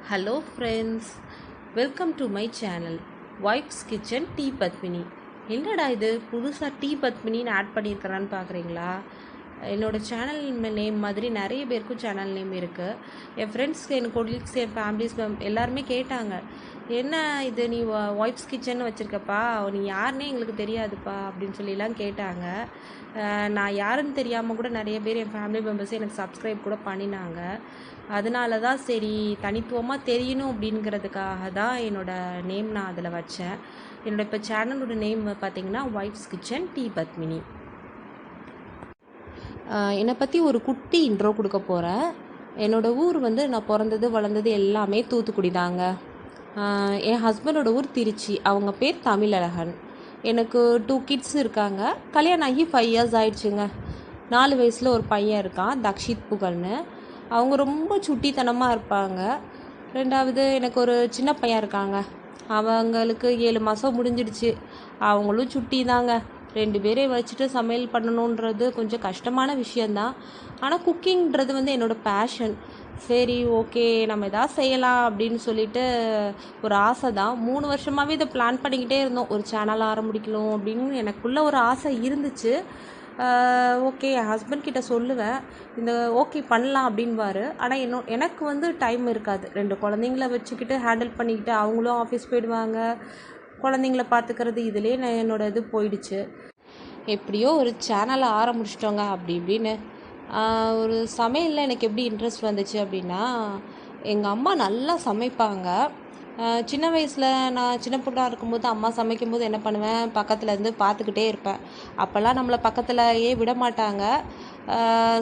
Hello friends, welcome to my channel wife's kitchen T Padmini. என்னடா இது புதுசாக டீ பத்மினின்னு ஆட் பண்ணியிருக்கிறான்னு பார்க்குறீங்களா? என்னோடய சேனல் நேம் மாதிரி நிறைய பேருக்கும் சேனல் நேம் இருக்குது. என் ஃப்ரெண்ட்ஸ், என் கொலீக்ஸ், என் ஃபேமிலிஸ் எல்லாருமே கேட்டாங்க, என்ன இது நீ ஒய்ஃப்ஸ் கிச்சன் வச்சுருக்கப்பா, நீ யாருன்னே எங்களுக்கு தெரியாதுப்பா அப்படின்னு சொல்லிலாம் கேட்டாங்க. நான் யாருன்னு தெரியாமல் கூட நிறைய பேர் என் ஃபேமிலி மெம்பர்ஸே எனக்கு சப்ஸ்கிரைப் கூட பண்ணினாங்க. அதனால தான் சரி தனித்துவமாக தெரியணும் அப்படிங்கிறதுக்காக தான் என்னோடய நேம் நான் அதில் வச்சேன். என்னோடய இப்போ சேனலோட நேம் பார்த்திங்கன்னா ஒய்ஃப்ஸ் கிச்சன் டீ பத்மினி. என்னை பற்றி ஒரு குட்டி இன்ட்ரோ கொடுக்க போகிறேன். என்னோடய ஊர் நான் பிறந்தது வளர்ந்தது எல்லாமே தூத்துக்குடி தாங்க. என் ஹஸ்பண்டோட ஊர் திருச்சி. அவங்க பேர் தமிழழகன். எனக்கு 2 கிட்ஸ் இருக்காங்க. கல்யாணம் ஆகி 5 இயர்ஸ் ஆயிடுச்சுங்க. 4 வயசில் ஒரு பையன் இருக்கான், தக்ஷித் புகழ்னு. அவங்க ரொம்ப சுட்டித்தனமாக இருப்பாங்க. 2வது எனக்கு ஒரு சின்ன பையன் இருக்காங்க. அவங்களுக்கு 7 மாதம் முடிஞ்சிடுச்சு. அவங்களும் சுட்டி தாங்க. 2 பேரையும் வச்சுட்டு சமையல் பண்ணணுன்றது கொஞ்சம் கஷ்டமான விஷயந்தான். ஆனால் குக்கிங்கிறது என்னோடய பேஷன். சரி, ஓகே, நம்ம எதாவது செய்யலாம் அப்படின்னு சொல்லிட்டு ஒரு ஆசை தான். 3 வருஷமாகவே இதை பிளான் பண்ணிக்கிட்டே இருந்தோம். ஒரு சேனல் ஆரம்பிக்கணும் அப்படின்னு எனக்குள்ளே ஒரு ஆசை இருந்துச்சு. ஓகே, என் ஹஸ்பண்ட் கிட்ட சொல்லுவேன், இந்த ஓகே பண்ணலாம் அப்படின்வாரு. ஆனால் எனக்கு டைம் இருக்காது. 2 குழந்தைங்கள வச்சுக்கிட்டு ஹேண்டில் பண்ணிக்கிட்டு அவங்களும் ஆஃபீஸ் போயிடுவாங்க. குழந்தைங்கள பார்த்துக்கிறது இதுலேயே என்னோடய இது போயிடுச்சு. எப்படியோ ஒரு சேனலை ஆரம்பிச்சிட்டோங்க அப்படி இப்படின்னு. ஒரு சமையலில் எனக்கு எப்படி இன்ட்ரெஸ்ட் வந்துச்சு அப்படின்னா, எங்கள் அம்மா நல்லா சமைப்பாங்க. சின்ன வயசில் நான் சின்ன பொண்ணாக இருக்கும்போது அம்மா சமைக்கும்போது என்ன பண்ணுவேன், பக்கத்தில் இருந்து பார்த்துக்கிட்டே இருப்பேன். அப்போல்லாம் நம்மளை பக்கத்துலையே விட மாட்டாங்க,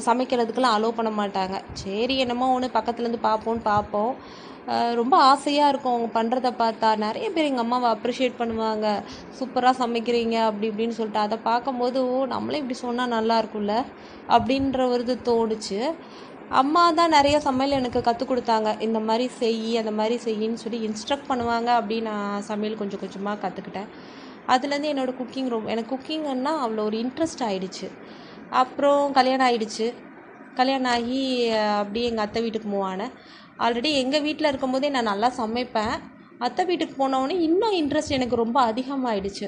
சமைக்கிறதுக்கெல்லாம் அலோவ் பண்ண மாட்டாங்க. சரி, என்னமோ ஒன்று பக்கத்துலேருந்து பார்ப்போம். ரொம்ப ஆசையாக இருக்கும் அவங்க பண்ணுறத பார்த்தா. நிறைய பேர் எங்கள் அம்மாவை அப்ரிஷியேட் பண்ணுவாங்க, சூப்பராக சமைக்கிறீங்க அப்படி இப்படின்னு சொல்லிட்டு. அதை பார்க்கும்போது நம்மளே இப்படி சொன்னால் நல்லா இருக்கும்ல அப்படின்ற ஒரு இது தோணுச்சு. அம்மா தான் நிறைய சமையல் எனக்கு கற்றுக் கொடுத்தாங்க. இந்த மாதிரி செய், அந்த மாதிரி செய்யின்னு சொல்லி இன்ஸ்ட்ரக்ட் பண்ணுவாங்க. அப்படி நான் சமையல் கொஞ்சம் கொஞ்சமாக கற்றுக்கிட்டேன். அதுலேருந்து எனக்கு குக்கிங்கன்னா அவ்வளோ ஒரு இன்ட்ரெஸ்ட் ஆகிடுச்சு. அப்புறம் கல்யாணம் ஆகிடுச்சு. கல்யாணம் ஆகி அப்படியே எங்கள் அத்தை வீட்டுக்கு மூவ் ஆனேன். ஆல்ரெடி எங்கள் வீட்டில் இருக்கும்போதே நான் நல்லா சமைப்பேன். அத்தை வீட்டுக்கு போனவுடனே இன்னும் இன்ட்ரெஸ்ட் எனக்கு ரொம்ப அதிகமாகிடுச்சு.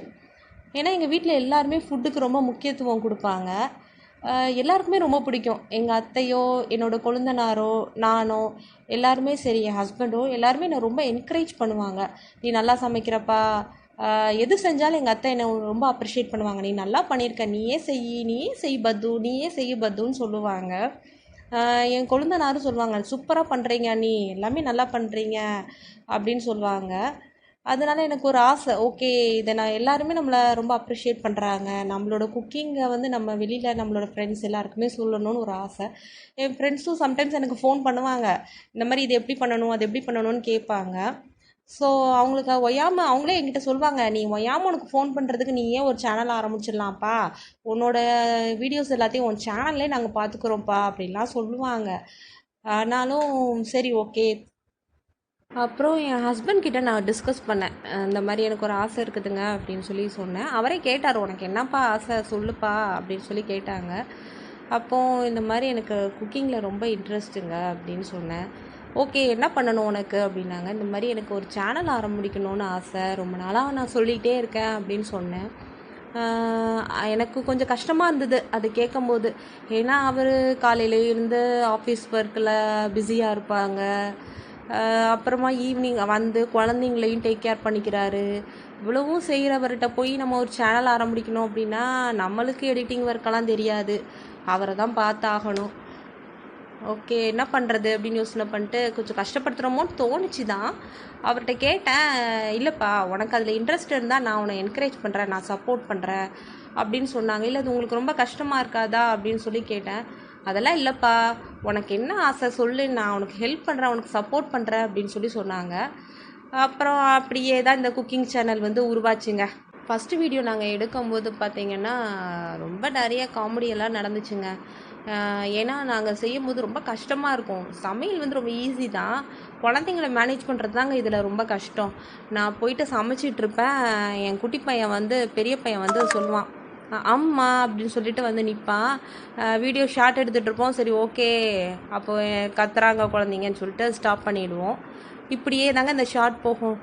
ஏன்னா எங்கள் வீட்டில் எல்லாருமே ஃபுட்டுக்கு ரொம்ப முக்கியத்துவம் கொடுப்பாங்க. எல்லாருக்குமே ரொம்ப பிடிக்கும். எங்கள் அத்தையோ, என்னோடய கொழுந்தனாரோ, நானோ, எல்லாருமே சரி, என் ஹஸ்பண்டோ எல்லாருமே என்னை ரொம்ப என்கரேஜ் பண்ணுவாங்க. நீ நல்லா சமைக்கிறப்பா. எது செஞ்சாலும் எங்கள் அத்தை என்னை ரொம்ப அப்ரிஷியேட் பண்ணுவாங்க. நீ நல்லா பண்ணியிருக்க, நீயே செய் பத்து, நீயே செய் பத்துன்னு சொல்லுவாங்க. என் கொழுந்தனாரும் சொல்லுவாங்க, சூப்பராக பண்ணுறீங்க, நீ எல்லாமே நல்லா பண்ணுறீங்க அப்படின்னு சொல்லுவாங்க. அதனால் எனக்கு ஒரு ஆசை, ஓகே, இதை நான் எல்லாருமே நம்மளை ரொம்ப அப்ரிஷியேட் பண்ணுறாங்க, நம்மளோட குக்கிங்கை நம்ம வெளியில் நம்மளோட ஃப்ரெண்ட்ஸ் எல்லாருக்குமே சொல்லணும்னு ஒரு ஆசை. என் ஃப்ரெண்ட்ஸும் சம்டைம்ஸ் எனக்கு ஃபோன் பண்ணுவாங்க, இந்த மாதிரி இது எப்படி பண்ணணும், அது எப்படி பண்ணணும்னு கேட்பாங்க. ஸோ அவங்களுக்கு ஒய்யாமல் அவங்களே என்கிட்ட சொல்லுவாங்க, நீ ஒய்யாமல் உனக்கு ஃபோன் பண்ணுறதுக்கு நீ ஏன் ஒரு சேனல் ஆரம்பிச்சிடலாம்ப்பா, உன்னோட வீடியோஸ் எல்லாத்தையும் உன் சேனல்லே நாங்கள் பார்த்துக்குறோம்ப்பா அப்படின்லாம் சொல்லுவாங்க. ஆனாலும் சரி, ஓகே. அப்புறம் என் ஹஸ்பண்ட் கிட்ட நான் டிஸ்கஸ் பண்ணேன், இந்த மாதிரி எனக்கு ஒரு ஆசை இருக்குதுங்க அப்படின்னு சொல்லி சொன்னேன். அவரே கேட்டார், உனக்கு என்னப்பா ஆசை சொல்லுப்பா அப்படின்னு சொல்லி கேட்டாங்க. அப்போது இந்த மாதிரி எனக்கு குக்கிங்கில் ரொம்ப இன்ட்ரெஸ்ட்டுங்க அப்படின்னு சொன்னேன். ஓகே, என்ன பண்ணணும் உனக்கு அப்படின்னாங்க. இந்த மாதிரி எனக்கு ஒரு சேனல் ஆரம்பிக்கணும்னு ஆசை, ரொம்ப நாளாக நான் சொல்லிகிட்டே இருக்கேன் அப்படின்னு சொன்னேன். எனக்கு கொஞ்சம் கஷ்டமாக இருந்தது அது கேட்கும்போது. ஏன்னா அவர் காலையில் இருந்து ஆஃபீஸ் ஒர்க்கில் பிஸியாக இருப்பாங்க. அப்புறமா ஈவினிங் வந்து குழந்தைங்களையும் டேக் கேர் பண்ணிக்கிறாரு. இவ்வளவும் செய்கிறவர்கிட்ட போய் நம்ம ஒரு சேனல் ஆரம்பிக்கணும் அப்படின்னா நம்மளுக்கு எடிட்டிங் ஒர்க்கெல்லாம் தெரியாது, அவரை தான் பார்த்தாகணும். ஓகே, என்ன பண்ணுறது அப்படின்னு யோசனை பண்ணிட்டு கொஞ்சம் கஷ்டப்படுத்துகிறோமோன்னு தோணுச்சு தான். அவர்கிட்ட கேட்டேன், இல்லைப்பா உனக்கு அதில் இன்ட்ரெஸ்ட் இருந்தால் நான் உன்னை என்கரேஜ் பண்ணுறேன், நான் சப்போர்ட் பண்ணுறேன் அப்படின்னு சொன்னாங்க. இல்லை, அது உங்களுக்கு ரொம்ப கஷ்டமாக இருக்காதா அப்படின்னு சொல்லி கேட்டேன். அதெல்லாம் இல்லைப்பா, உனக்கு என்ன ஆசை சொல்லு, நான் உனக்கு ஹெல்ப் பண்ணுறேன், உனக்கு சப்போர்ட் பண்ணுறேன் அப்படின்னு சொல்லி சொன்னாங்க. அப்புறம் அப்படியே தான் இந்த குக்கிங் சேனல் உருவாச்சுங்க. ஃபஸ்ட்டு வீடியோ நாங்கள் எடுக்கும்போது பார்த்திங்கன்னா ரொம்ப நிறைய காமெடியெல்லாம் நடந்துச்சுங்க. ஏன்னா நாங்கள் செய்யும்போது ரொம்ப கஷ்டமாக இருக்கும். சமையல் ரொம்ப ஈஸி தான், குழந்தைங்கள மேனேஜ் பண்ணுறது தாங்க இதில் ரொம்ப கஷ்டம். நான் போயிட்டு சமைச்சிட்ருப்பேன், என் குட்டி பையன் பெரிய பையன் சொல்லுவான், அம்மா அப்படின்னு சொல்லிட்டு நிற்பான். வீடியோ ஷார்ட் எடுத்துகிட்ருப்போம். சரி, ஓகே, அப்போ கத்துறாங்க குழந்தைங்கன்னு சொல்லிட்டு ஸ்டாப் பண்ணிவிடுவோம். இப்படியே தாங்க இந்த ஷார்ட் போகும்.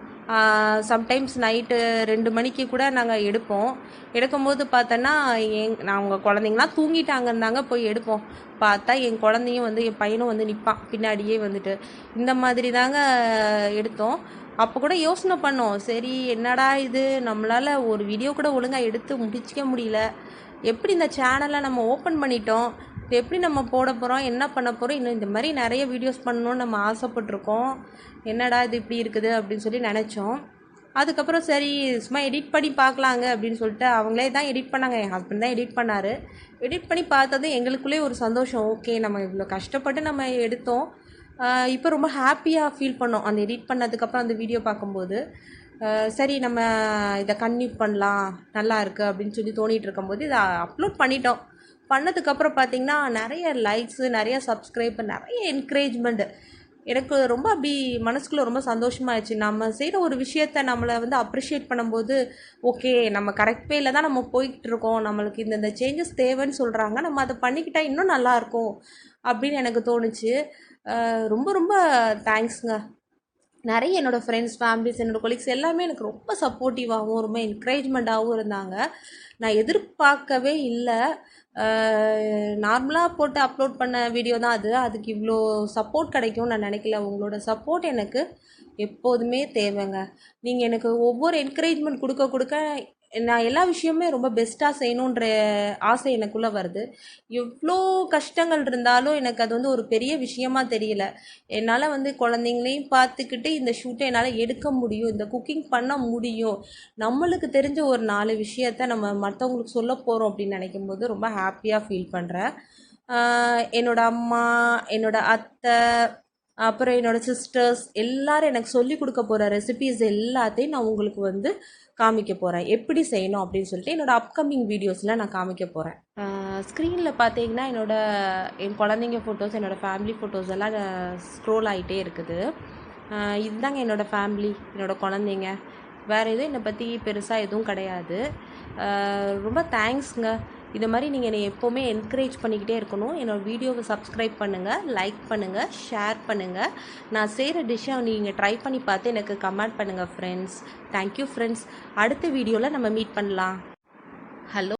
சம்டைம்ஸ் நைட்டு 2 மணிக்கு கூட நாங்கள் எடுப்போம். எடுக்கும்போது பார்த்தோன்னா நாங்கள் குழந்தைங்களாம் தூங்கிட்டாங்கன்னு தாங்க போய் எடுப்போம். பார்த்தா என் குழந்தையும் வந்து என் பையனும் வந்து நிற்பான் பின்னாடியே வந்துட்டு. இந்த மாதிரி தாங்க எடுத்தோம். அப்போ கூட யோசனை பண்ணோம், சரி என்னடா இது, நம்மளால் ஒரு வீடியோ கூட ஒழுங்காக எடுத்து முடிச்சிக்க முடியல. எப்படி இந்த சேனலை நம்ம ஓப்பன் பண்ணிட்டோம், இது எப்படி நம்ம போட போகிறோம், என்ன பண்ண போகிறோம், இன்னும் இந்த மாதிரி நிறைய வீடியோஸ் பண்ணணும்னு நம்ம ஆசைப்பட்ருக்கோம். என்னடா இது இப்படி இருக்குது அப்படின்னு சொல்லி நினச்சோம். அதுக்கப்புறம் சரி சும்மா எடிட் பண்ணி பார்க்கலாங்க அப்படின்னு சொல்லிட்டு அவங்களே தான் எடிட் பண்ணாங்க. என் ஹஸ்பண்ட் தான் எடிட் பண்ணார். எடிட் பண்ணி பார்த்தது எங்களுக்குள்ளே ஒரு சந்தோஷம். ஓகே, நம்ம இவ்வளோ கஷ்டப்பட்டு நம்ம எடுத்தோம். இப்போ ரொம்ப ஹாப்பியாக ஃபீல் பண்ணோம் அந்த எடிட் பண்ணதுக்கப்புறம் அந்த வீடியோ பார்க்கும்போது. சரி நம்ம இதை கன்டினியூ பண்ணலாம், நல்லா இருக்குது அப்படின்னு சொல்லி தோணிகிட்டு இருக்கும்போது இதை அப்லோட் பண்ணிட்டோம். பண்ணதுக்கப்புறம் பார்த்திங்கன்னா நிறைய லைக்ஸு, நிறைய சப்ஸ்கிரைப், நிறைய என்கரேஜ்மெண்ட்டு. எனக்கு ரொம்ப அப்படி மனசுக்குள்ளே ரொம்ப சந்தோஷமாகிடுச்சு. நம்ம செய்கிற ஒரு விஷயத்த நம்மளை வந்து அப்ரிஷியேட் பண்ணும்போது, ஓகே நம்ம கரெக்ட் வேயில் தான் நம்ம போய்கிட்ருக்கோம், நம்மளுக்கு இந்த சேஞ்சஸ் தேவைன்னு சொல்கிறாங்க, நம்ம அதை பண்ணிக்கிட்டால் இன்னும் நல்லாயிருக்கும் அப்படின்னு எனக்கு தோணுச்சு. ரொம்ப ரொம்ப தேங்க்ஸுங்க. நிறைய என்னோடய ஃப்ரெண்ட்ஸ், ஃபேமிலிஸ், என்னோடய கொலீக்ஸ் எல்லாமே எனக்கு ரொம்ப சப்போர்ட்டிவாகவும் ரொம்ப என்கரேஜ்மெண்ட்டாகவும் இருந்தாங்க. நான் எதிர்பார்க்கவே இல்லை. நார்மலாக போட்டு அப்லோட் பண்ண வீடியோ தான் அது. அதுக்கு இவ்வளோ சப்போர்ட் கிடைக்கும்னு நான் நினைக்கல. உங்களோட சப்போர்ட் எனக்கு எப்போதுமே தேவைங்க. நீங்கள் எனக்கு ஒவ்வொரு என்கரேஜ்மெண்ட் கொடுக்க கொடுக்க நான் எல்லா விஷயமே ரொம்ப பெஸ்ட்டாக செய்யணுன்ற ஆசை எனக்குள்ளே வருது. எவ்வளோ கஷ்டங்கள் இருந்தாலும் எனக்கு அது வந்து ஒரு பெரிய விஷயமா தெரியல. என்னால் வந்து குழந்தைங்களையும் பார்த்துக்கிட்டு இந்த ஷூட்டை என்னால் எடுக்க முடியும், இந்த குக்கிங் பண்ண முடியும், நம்மளுக்கு தெரிஞ்ச ஒரு 4 விஷயத்த நம்ம மற்றவங்களுக்கு சொல்ல போகிறோம் அப்படின்னு நினைக்கும்போது ரொம்ப ஹாப்பியாக ஃபீல் பண்ணுறேன். என்னோடய அம்மா, என்னோடய அத்தை, அப்புறம் என்னோடய சிஸ்டர்ஸ் எல்லோரும் எனக்கு சொல்லிக் கொடுக்க போகிற ரெசிபீஸ் எல்லாத்தையும் நான் உங்களுக்கு வந்து காமிக்க போகிறேன். எப்படி செய்யணும் அப்படின்னு சொல்லிட்டு என்னோடய அப்கமிங் வீடியோஸில் நான் காமிக்க போகிறேன். ஸ்க்ரீனில் பார்த்தீங்கன்னா என் குழந்தைங்க ஃபோட்டோஸ், என்னோடய ஃபேமிலி ஃபோட்டோஸ் எல்லாம் ஸ்க்ரோல் ஆகிட்டே இருக்குது. இதுதாங்க என்னோடய ஃபேமிலி, என்னோடய குழந்தைங்க. வேறு எதுவும் என்னை பற்றி பெருசாக எதுவும் கிடையாது. ரொம்ப தேங்க்ஸுங்க. இது மாதிரி நீங்கள் என்னை எப்போவுமே என்கரேஜ் பண்ணிக்கிட்டே இருக்கணும். என்னோடய வீடியோவை சப்ஸ்கிரைப் பண்ணுங்கள், லைக் பண்ணுங்கள், ஷேர் பண்ணுங்கள். நான் செய்கிற டிஷ்ஷை நீங்கள் ட்ரை பண்ணி பார்த்து எனக்கு கமெண்ட் பண்ணுங்கள் ஃப்ரெண்ட்ஸ். Thank you friends. அடுத்த வீடியோவில் நம்ம மீட் பண்ணலாம். ஹலோ.